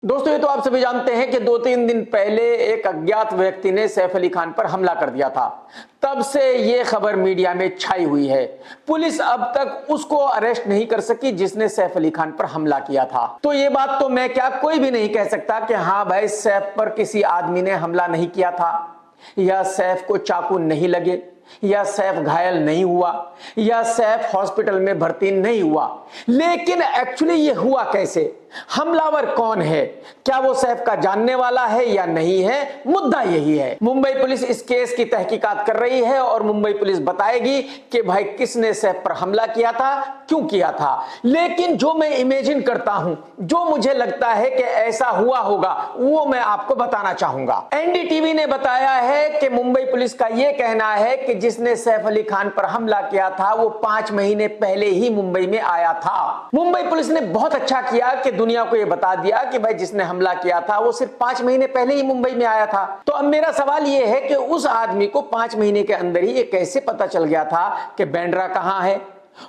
दोस्तों ये तो आप सभी जानते हैं कि 2-3 दिन पहले एक अज्ञात व्यक्ति ने सैफ अली खान पर हमला कर दिया था। तब से ये खबर मीडिया में छाई हुई है। पुलिस अब तक उसको अरेस्ट नहीं कर सकी जिसने सैफ अली खान पर हमला किया था। तो ये बात तो मैं क्या कोई भी नहीं कह सकता कि हाँ भाई सैफ पर किसी आदमी ने हमला नहीं किया था, या सैफ को चाकू नहीं लगे, या सैफ घायल नहीं हुआ, या सैफ हॉस्पिटल में भर्ती नहीं हुआ। लेकिन एक्चुअली ये हुआ कैसे? हमलावर कौन है? क्या वो सैफ का जानने वाला है या नहीं है? मुद्दा यही है। मुंबई पुलिस इस केस की तहकीकात कर रही है और मुंबई पुलिस बताएगी कि भाई किसने सैफ पर हमला किया था, क्यों किया था। लेकिन जो मैं इमेजिन करता हूं, जो मुझे लगता है कि ऐसा हुआ होगा, वो मैं आपको बताना चाहूंगा। एनडीटीवी ने बताया है कि मुंबई पुलिस का यह कहना है कि जिसने सैफ अली खान पर हमला किया था वो 5 महीने पहले ही मुंबई में आया था। मुंबई पुलिस ने बहुत अच्छा किया कि दुनिया को यह बता दिया कि भाई जिसने हमला किया था वो सिर्फ 5 महीने पहले ही मुंबई में आया था। तो अब मेरा सवाल यह है कि उस आदमी को 5 महीने के अंदर ही ये कैसे पता चल गया था कि बांद्रा कहां है,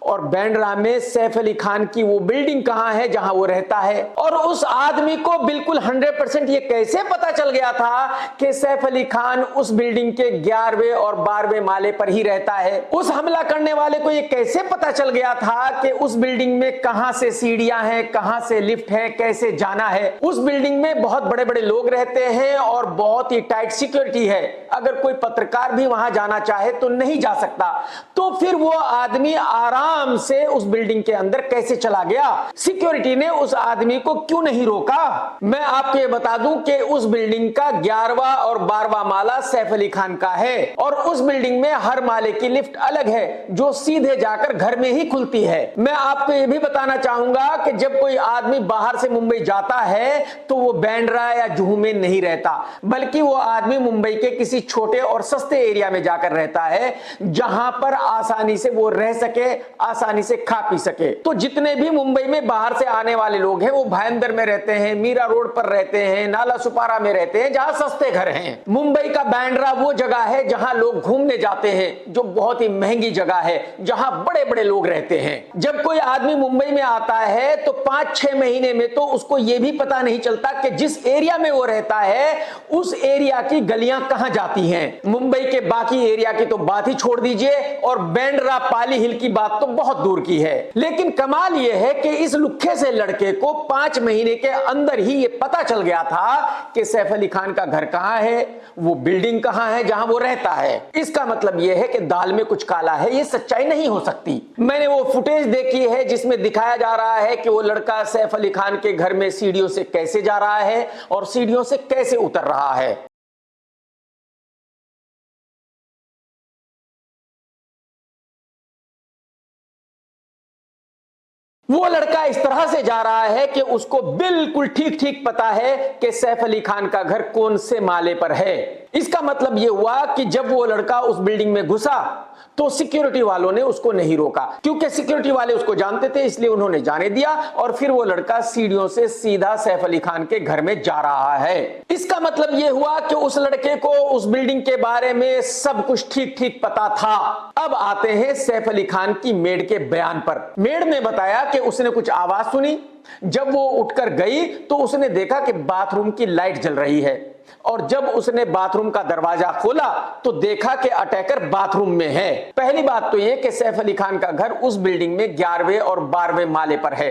और बांद्रा में सैफ अली खान की वो बिल्डिंग कहां है जहां वो रहता है, और उस आदमी को बिल्कुल 100% ये कैसे पता चल गया था कि सैफ अली खान उस बिल्डिंग के 11वें और 12वें माले पर ही रहता है। उस हमला करने वाले को ये कैसे पता चल गया था कि उस बिल्डिंग में कहां से सीढ़ियां हैं, कहां से लिफ्ट है, कैसे जाना है। उस बिल्डिंग में बहुत बड़े बड़े लोग रहते हैं और बहुत ही टाइट सिक्योरिटी है। अगर कोई पत्रकार भी वहां जाना चाहे तो नहीं जा सकता। तो फिर वो आदमी आराम से उस बिल्डिंग के अंदर कैसे चला गया? सिक्योरिटी ने उस आदमी को क्यों नहीं रोका? मैं आपको ये बता दूं कि उस बिल्डिंग का 11वां और 12वां माला सैफ अली खान का है, और उस बिल्डिंग में हर माले की लिफ्ट अलग है जो सीधे जाकर घर में ही खुलती है। मैं आपको ये भी बताना चाहूंगा कि जब कोई आदमी बाहर से मुंबई जाता है तो वो बांद्रा या जुहू में नहीं रहता, बल्कि वो आदमी मुंबई के किसी छोटे और सस्ते एरिया में जाकर रहता है जहां पर आसानी से वो रह सके, आसानी से खा पी सके। तो जितने भी मुंबई में बाहर से आने वाले लोग हैं वो भाईंदर में रहते हैं, मीरा रोड पर रहते हैं, नाला सुपारा में रहते हैं जहां सस्ते घर हैं। मुंबई का बांद्रा वो जगह है जहां लोग घूमने जाते हैं, जो बहुत ही महंगी जगह है, जहां बड़े बड़े लोग रहते हैं। जब कोई आदमी मुंबई में आता है तो 5-6 महीने में तो उसको यह भी पता नहीं चलता कि जिस एरिया में वो रहता है उस एरिया की गलियां कहां जाती हैं। मुंबई के बाकी एरिया की तो बात ही छोड़ दीजिए, और बांद्रा पाली हिल की बात तो बहुत दूर की है। लेकिन कमाल यह है कि इस लुक्खे से लड़के को 5 महीने के अंदर ही यह पता चल गया था कि सैफ अली खान का घर कहां है, वो बिल्डिंग कहां है जहां वो रहता है। इसका मतलब यह है कि दाल में कुछ काला है, यह सच्चाई नहीं हो सकती। मैंने वो फुटेज देखी है जिसमें दिखाया जा रहा है कि वो लड़का सैफ अली खान के घर में सीढ़ियों से कैसे जा रहा है और सीढ़ियों से कैसे उतर रहा है। वो लड़का इस तरह से जा रहा है कि उसको बिल्कुल ठीक ठीक पता है कि सैफ अली खान का घर कौन से माले पर है। इसका मतलब यह हुआ कि जब वो लड़का उस बिल्डिंग में घुसा तो सिक्योरिटी वालों ने उसको नहीं रोका, क्योंकि सिक्योरिटी वाले उसको जानते थे, इसलिए उन्होंने जाने दिया, और फिर वो लड़का सीढ़ियों से सीधा सैफ अली खान के घर में जा रहा है। इसका मतलब यह हुआ कि उस लड़के को उस बिल्डिंग के बारे में सब कुछ ठीक ठीक पता था। अब आते हैं सैफ अली खान की मेड के बयान पर। मेड ने बताया कि उसने कुछ आवाज सुनी। जब वो उठकर गई तो उसने देखा कि बाथरूम की लाइट जल रही है, और जब उसने बाथरूम का दरवाजा खोला तो देखा कि अटैकर बाथरूम में है। पहली बात तो यह कि सैफ अली खान का घर उस बिल्डिंग में 11वें और 12वें माले पर है,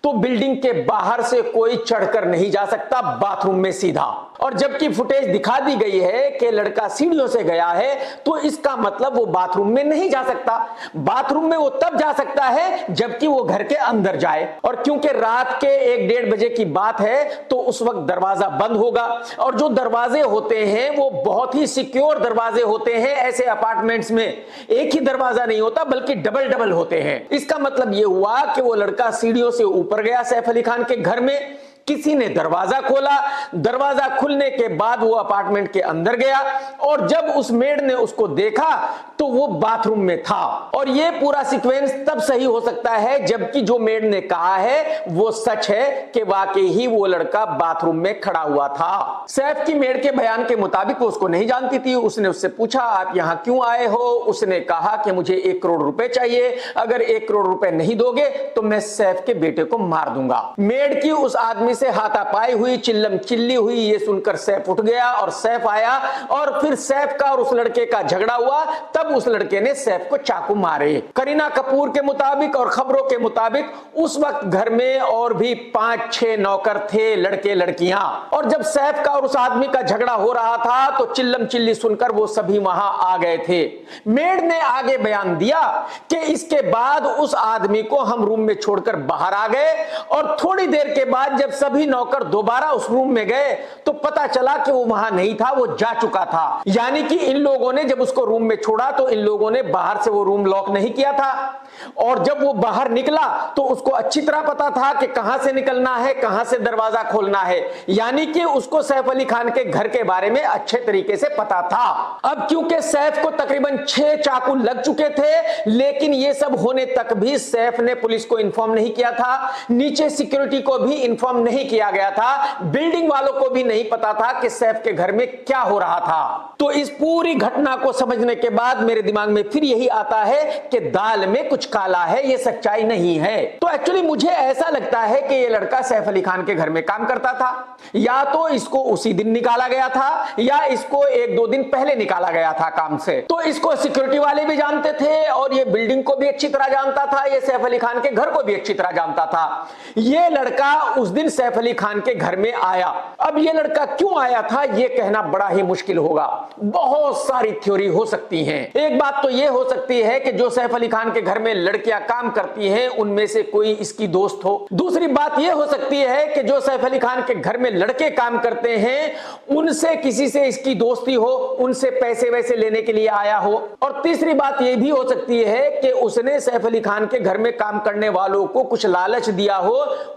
तो बिल्डिंग के बाहर से कोई चढ़कर नहीं जा सकता बाथरूम में सीधा। और जबकि फुटेज दिखा दी गई है कि लड़का सीढ़ियों से गया है, तो इसका मतलब वो बाथरूम में नहीं जा सकता। बाथरूम में वो तब जा सकता है जबकि वो घर के अंदर जाए, और क्योंकि रात के 1-1:30 बजे की बात है तो उस वक्त दरवाजा बंद होगा, और जो दरवाजे होते हैं वो बहुत ही सिक्योर दरवाजे होते हैं। ऐसे अपार्टमेंट्स में एक ही दरवाजा नहीं होता बल्कि डबल डबल होते हैं। इसका मतलब ये हुआ कि वो लड़का सीढ़ियों से ऊपर गया सैफ अली खान के घर में, किसी ने दरवाजा खोला, दरवाजा खुलने के बाद वो अपार्टमेंट के अंदर गया, और जब उस मेड ने उसको देखा तो वो बाथरूम में था। और ये पूरा सीक्वेंस तब सही हो सकता है जबकि जो मेड ने कहा है वो सच है कि वाकई ही वो लड़का बाथरूम में खड़ा हुआ था। सैफ की मेड के बयान के मुताबिक वो उसको नहीं जानती थी। उसने उससे पूछा आप यहां क्यों आए हो? उसने कहा कि मुझे 1 करोड़ रुपए चाहिए, अगर 1 करोड़ रुपए नहीं दोगे तो मैं सैफ के बेटे को मार दूंगा। मेड की उस आदमी आदमी से हाथापाई हुई, चिल्लम चिल्ली हुई। ये सुनकर सैफ उठ गया और सैफ आया और फिर सैफ का और उस लड़के का झगड़ा हुआ। तब उस लड़के ने सैफ को चाकू मारे। करीना कपूर के मुताबिक और खबरों के मुताबिक उस वक्त घर में और भी 5-6 नौकर थे, लड़के लड़कियां। और जब सैफ का और उस आदमी का झगड़ा हो रहा था तो चिल्लम चिल्ली सुनकर वो सभी वहां आ गए थे। मेड ने आगे बयान दिया कि इसके बाद उस आदमी को हम रूम में छोड़कर बाहर आ गए और थोड़ी देर के बाद जब सभी नौकर दोबारा उस रूम में गए तो पता चला कि वो वहां नहीं था, वो जा चुका था। यानी कि इन लोगों ने जब उसको रूम में छोड़ा तो इन लोगों ने बाहर से वो रूम लॉक नहीं किया था और जब वो बाहर निकला तो उसको अच्छी तरह पता था कि कहां से निकलना है, कहां से दरवाजा खोलना है। यानी कि उसको सैफ अली खान के घर के बारे में अच्छे तरीके से पता था। अब क्योंकि सैफ को तकरीबन 6 चाकू लग चुके थे, लेकिन ये सब होने तक भी सैफ ने पुलिस को इन्फॉर्म नहीं किया था, नीचे सिक्योरिटी को भी इन्फॉर्म नहीं किया गया था, बिल्डिंग वालों को भी नहीं पता था कि सैफ के घर में क्या हो रहा था। तो इस पूरी घटना को समझने के बाद मेरे दिमाग में फिर यही आता है कि दाल में कुछ काला है, ये सच्चाई नहीं है। तो एक्चुअली मुझे ऐसा लगता है कि ये लड़का सैफ अली खान के घर में काम करता था, या तो इसको उसी दिन निकाला गया था या इसको 1-2 दिन पहले निकाला गया था काम से। तो इसको सिक्योरिटी वाले भी जानते थे और ये बिल्डिंग को भी अच्छी तरह जानता था, ये सैफ अली खान के घर को भी अच्छी तरह जानता था। ये लड़का उस दिन सैफ अली खान के घर में आया। अब ये लड़का क्यों आया था ये कहना बड़ा ही मुश्किल होगा, बहुत सारी थ्योरी हो सकती हैं। एक बात तो ये हो सकती है कि जो सैफ अली खान के घर में लड़कियां काम करती हैं उनमें से कोई इसकी दोस्त हो। दूसरी बात ये हो सकती है कि जो सैफ अली खान के घर में लड़के काम करते हैं उनसे किसी से इसकी दोस्ती हो, उनसे पैसे वैसे लेने के लिए आया हो। और तीसरी बात ये भी हो सकती है कि उसने सैफ अली खान के घर में काम करने वालों को कुछ लालच दिया हो,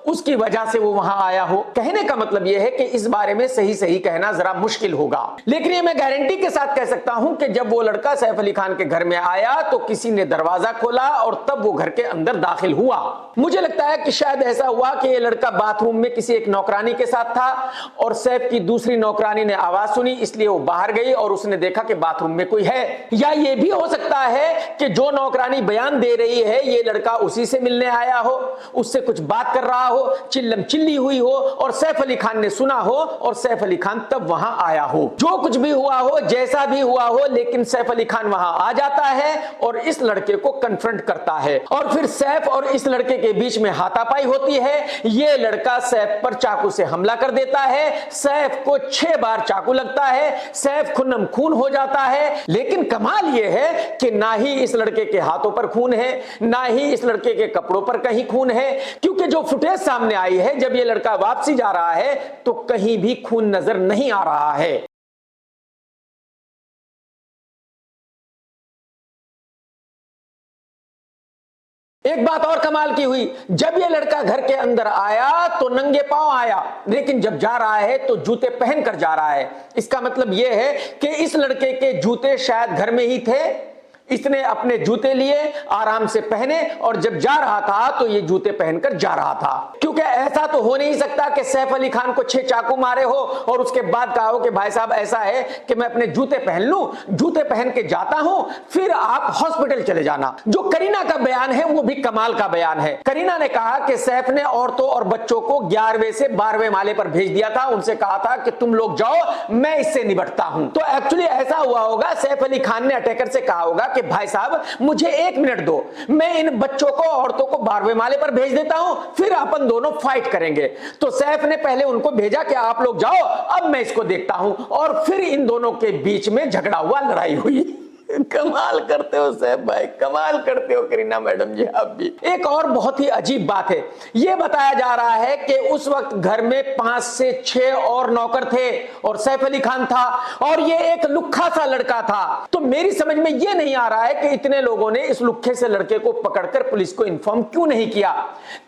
उसकी वजह से वो वहां आया हो। कहने का मतलब यह है कि इस बारे में सही सही कहना जरा मुश्किल होगा, लेकिन ये मैं गारंटी के साथ कह सकता हूं कि जब वो लड़का सैफ अली खान के घर में आया तो किसी ने दरवाजा खोला और तब वो घर के अंदर दाखिल हुआ। मुझे लगता है कि शायद ऐसा हुआ कि ये लड़का बाथरूम में किसी एक नौकरानी के साथ था और सैफ की दूसरी नौकरानी ने आवाज सुनी, इसलिए वो बाहर गई और उसने देखा कि बाथरूम में कोई है। या ये भी हो सकता है कि जो नौकरानी बयान दे रही है ये लड़का उसी से मिलने आया हो, उससे कुछ बात कर रहा हो, चिल्लम चिल्ली हुई हो और सैफ अली खान ने सुना हो और सैफ अली खान तब वहां आया हो। जो कुछ भी हुआ हो, जैसा भी हुआ हो, लेकिन सैफ अली खान वहां आ जाता है और इस लड़के को कन्फ्रंट करता है और फिर सैफ और इस लड़के के बीच में हाथापाई होती है। ये लड़का सैफ पर चाकू से हमला कर देता है, सैफ को 6 बार चाकू लगता है, सैफ खुन्नम खून हो जाता है। लेकिन कमाल यह है कि ना ही इस लड़के के हाथों पर खून है, ना ही इस लड़के के कपड़ों पर कहीं खून है, क्योंकि जो फुटेज सामने आई है जब ये लड़का वापसी जा रहा है तो कहीं भी खून नजर नहीं आ रहा है। एक बात और कमाल की हुई, जब ये लड़का घर के अंदर आया तो नंगे पांव आया, लेकिन जब जा रहा है तो जूते पहनकर जा रहा है। इसका मतलब यह है कि इस लड़के के जूते शायद घर में ही थे, इसने अपने जूते लिए, आराम से पहने और जब जा रहा था तो ये जूते पहनकर जा रहा था। क्योंकि ऐसा तो हो नहीं सकता कि सैफ अली खान को 6 चाकू मारे हो और उसके बाद कहा हो कि भाई साहब ऐसा है कि मैं अपने जूते पहन लूं, जूते पहन के जाता हूं, फिर आप हॉस्पिटल चले जाना। जो करीना का बयान है वो भी कमाल का बयान है। करीना ने कहा कि सैफ ने औरतों और बच्चों को 11वें से 12वें माले पर भेज दिया था, उनसे कहा था कि तुम लोग जाओ, मैं इससे निपटता हूं। तो एक्चुअली ऐसा हुआ होगा, सैफ अली खान ने अटैकर से कहा होगा कि भाई साहब मुझे 1 मिनट दो, मैं इन बच्चों को औरतों को 12वें माले पर भेज देता हूं, फिर अपन दोनों फाइट करेंगे। तो सैफ ने पहले उनको भेजा कि आप लोग जाओ, अब मैं इसको देखता हूं, और फिर इन दोनों के बीच में झगड़ा हुआ, लड़ाई हुई। कमाल करते हो सैफ भाई, कमाल करते हो करीना मैडम जी आप भी। एक और बहुत ही अजीब बात है, यह बताया जा रहा है कि उस वक्त घर में 5 से 6 और नौकर थे और सैफ अली खान था और ये एक लुक्खा सा लड़का था। तो मेरी समझ में यह नहीं आ रहा है कि इतने लोगों ने इस लुक्खे से लड़के को पकड़कर पुलिस को इन्फॉर्म क्यों नहीं किया।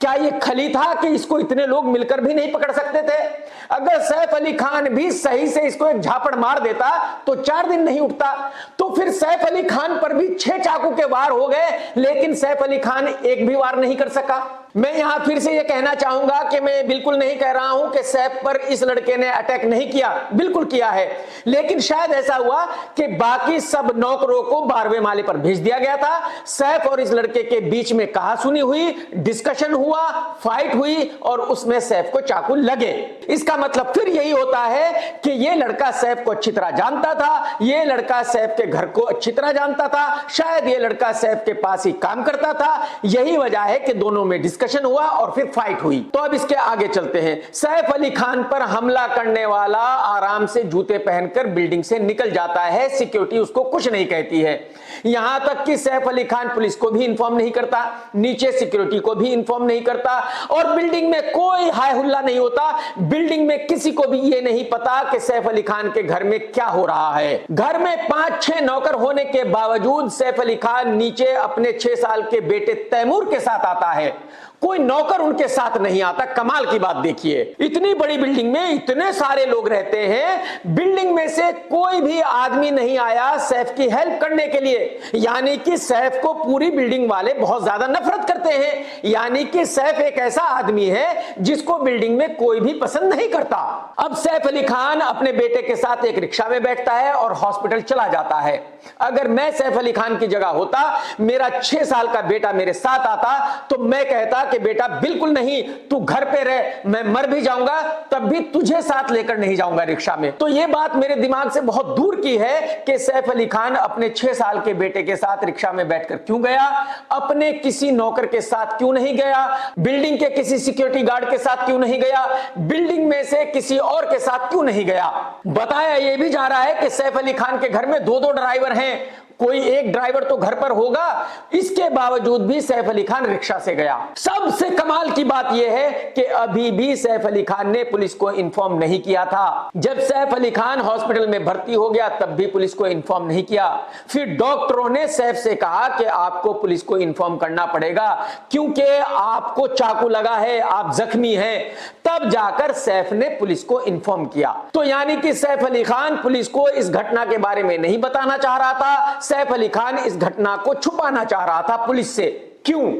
क्या यह खली था कि इसको इतने लोग मिलकर भी नहीं पकड़ सकते थे? अगर सैफ अली खान भी सही से इसको एक झापड़ मार देता तो 4 दिन नहीं उठता। तो फिर सैफ अली खान पर भी 6 चाकू के वार हो गए, लेकिन सैफ अली खान एक भी वार नहीं कर सका। मैं यहां फिर से यह कहना चाहूंगा कि मैं बिल्कुल नहीं कह रहा हूं कि सैफ पर इस लड़के ने अटैक नहीं किया, बिल्कुल किया है, लेकिन शायद ऐसा हुआ कि बाकी सब नौकरों को 12वें माले पर भेज दिया गया था। सैफ और इस लड़के के बीच में कहासुनी हुई, डिस्कशन हुआ, फाइट हुई और उसमें सैफ को चाकू लगे। इसका मतलब फिर यही होता है कि यह लड़का सैफ को अच्छी तरह जानता था, यह लड़का सैफ के घर को अच्छी तरह जानता था, शायद यह लड़का सैफ के पास ही काम करता था। यही वजह है कि दोनों में डिस्कशन हुआ और फिर फाइट हुई। तो अब इसके आगे चलते हैं। सैफ अली खान पर हमला करने वाला आराम से जूते पहनकर बिल्डिंग से निकल जाता है, सिक्योरिटी उसको कुछ नहीं कहती है। यहां तक कि सैफ अली खान पुलिस को भी इन्फॉर्म नहीं करता, नीचे सिक्योरिटी को भी इन्फॉर्म नहीं करता और बिल्डिंग में कोई हाय हुल्ला नहीं होता। बिल्डिंग में किसी को भी यह नहीं पता कि सैफ अली खान के घर में क्या हो रहा है। घर में 5-6 नौकर होने के बावजूद सैफ अली खान नीचे अपने 6 साल के बेटे तैमूर के साथ आता है, कोई नौकर उनके साथ नहीं आता। कमाल की बात देखिए, इतनी बड़ी बिल्डिंग में इतने सारे लोग रहते हैं, बिल्डिंग में से कोई भी आदमी नहीं आया सैफ की हेल्प करने के लिए। यानी कि सैफ को पूरी बिल्डिंग वाले बहुत ज्यादा नफरत करते हैं। यानी कि सैफ एक ऐसा आदमी है जिसको बिल्डिंग में कोई भी पसंद नहीं करता। अब सैफ अली खान अपने बेटे के साथ एक रिक्शा में बैठता है और हॉस्पिटल चला जाता है। अगर मैं सैफ अली खान की जगह होता, मेरा 6 साल का बेटा मेरे साथ आता, तो मैं कहता कि बेटा बिल्कुल नहीं, तू घर पे रह, मैं मर भी जाऊंगा तब भी तुझे साथ लेकर नहीं जाऊंगा रिक्शा में। तो यह बात मेरे दिमाग से बहुत दूर की है कि सैफ अली खान अपने 6 साल के बेटे के साथ रिक्शा में बैठकर क्यों गया, अपने किसी नौकर के साथ क्यों नहीं गया, बिल्डिंग के किसी सिक्योरिटी गार्ड के साथ क्यों नहीं गया, बिल्डिंग में से किसी और के साथ क्यों नहीं गया। बताया यह भी जा रहा है कि सैफ अली खान के घर में 2-2 ड्राइवर हैं, कोई एक ड्राइवर तो घर पर होगा, इसके बावजूद भी सैफ अली खान रिक्शा से गया। सबसे कमाल की बात यह है कि अभी भी सैफ अली खान ने पुलिस को इन्फॉर्म नहीं किया था। जब सैफ अली खान हॉस्पिटल में भर्ती हो गया तब भी पुलिस को इन्फॉर्म नहीं किया। फिर डॉक्टरों ने सैफ से कहा कि आपको पुलिस को इन्फॉर्म करना पड़ेगा क्योंकि आपको चाकू लगा है, आप जख्मी हैं। तब जाकर सैफ ने पुलिस को इन्फॉर्म किया। तो यानी कि सैफ अली खान पुलिस को इस घटना के बारे में नहीं बताना चाह रहा था, सैफ अली खान इस घटना को छुपाना चाह रहा था पुलिस से। क्यों?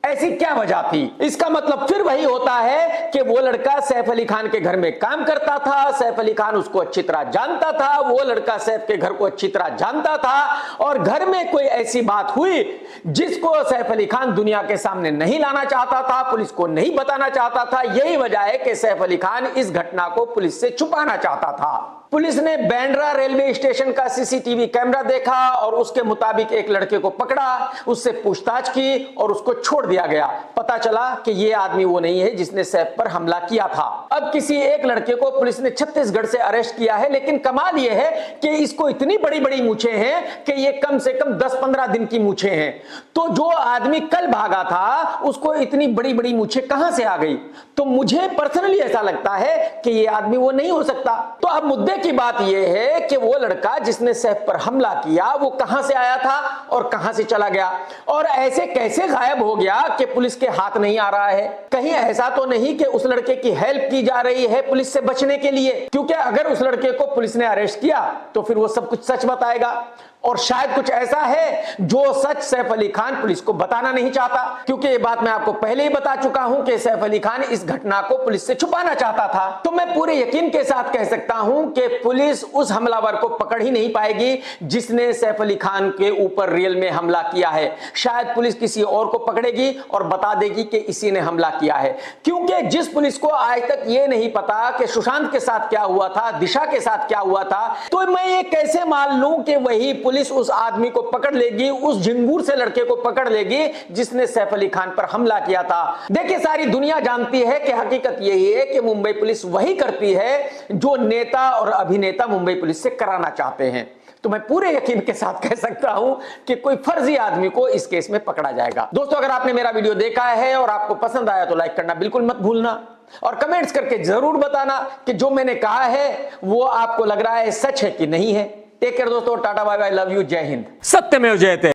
ऐसी क्या वजह थी? इसका मतलब फिर वही होता है कि वो लड़का सैफ अली खान के घर में काम करता था, सैफ अली खान उसको अच्छी तरह जानता था, वो लड़का सैफ के घर को अच्छी तरह जानता था और घर में कोई ऐसी बात हुई जिसको सैफ अली खान दुनिया के सामने नहीं लाना चाहता था, पुलिस को नहीं बताना चाहता था। यही वजह है कि सैफ अली खान इस घटना को पुलिस से छुपाना चाहता था। पुलिस ने बांद्रा रेलवे स्टेशन का सीसीटीवी कैमरा देखा और उसके मुताबिक एक लड़के को पकड़ा, उससे पूछताछ की और उसको छोड़ दिया गया। पता चला कि यह आदमी वो नहीं है जिसने सैफ पर हमला किया था। अब किसी एक लड़के को पुलिस ने छत्तीसगढ़ से अरेस्ट किया है, लेकिन कमाल यह है कि इसको इतनी बड़ी बड़ी मूछें हैं कि ये कम से कम 10-15 दिन की मूछें हैं। तो जो आदमी कल भागा था उसको इतनी बड़ी बड़ी मूछें कहां से आ गई? तो मुझे पर्सनली ऐसा लगता है कि यह आदमी वो नहीं हो सकता। तो अब मुद्दे की बात यह है कि वो लड़का जिसने सैफ पर हमला किया वो कहां से आया था और कहां से चला गया और ऐसे कैसे गायब हो गया कि पुलिस के हाथ नहीं आ रहा है। कहीं ऐसा तो नहीं कि उस लड़के की हेल्प की जा रही है पुलिस से बचने के लिए, क्योंकि अगर उस लड़के को पुलिस ने अरेस्ट किया तो फिर वो सब कुछ सच बताएगा और शायद कुछ ऐसा है जो सच सैफ अली खान पुलिस को बताना नहीं चाहता, क्योंकि ये बात मैं आपको पहले ही बता चुका हूं कि सैफ अली खान इस घटना को पुलिस से छुपाना चाहता था। तो मैं पूरे यकीन के साथ कह सकता हूं कि पुलिस उस हमलावर को पकड़ ही नहीं पाएगी जिसने सैफ अली खान के ऊपर रियल में हमला किया है। शायद पुलिस किसी और को पकड़ेगी और बता देगी कि इसी ने हमला किया है, क्योंकि जिस पुलिस को आज तक ये नहीं पता कि सुशांत के साथ क्या हुआ था, दिशा के साथ क्या हुआ था, तो मैं ये कैसे मान लूं कि वही पुलिस उस आदमी को पकड़ लेगी, उस झिंगूर से लड़के को पकड़ लेगी जिसने सैफ अली खान पर हमला किया था। देखिए, सारी दुनिया जानती है कि हकीकत यही है कि मुंबई पुलिस वही करती है जो नेता और अभिनेता मुंबई पुलिस से कराना चाहते हैं। तो मैं पूरे यकीन के साथ कह सकता हूं कि कोई फर्जी आदमी को इस केस में पकड़ा जाएगा। दोस्तों, अगर आपने मेरा वीडियो देखा है और आपको पसंद आया तो लाइक करना बिल्कुल मत भूलना और कमेंट्स करके जरूर बताना कि जो मैंने कहा है वो आपको लग रहा है सच है कि नहीं है। टेक केयर दोस्तों, tata bye bye, love you, जय हिंद, सत्यमेव जयते।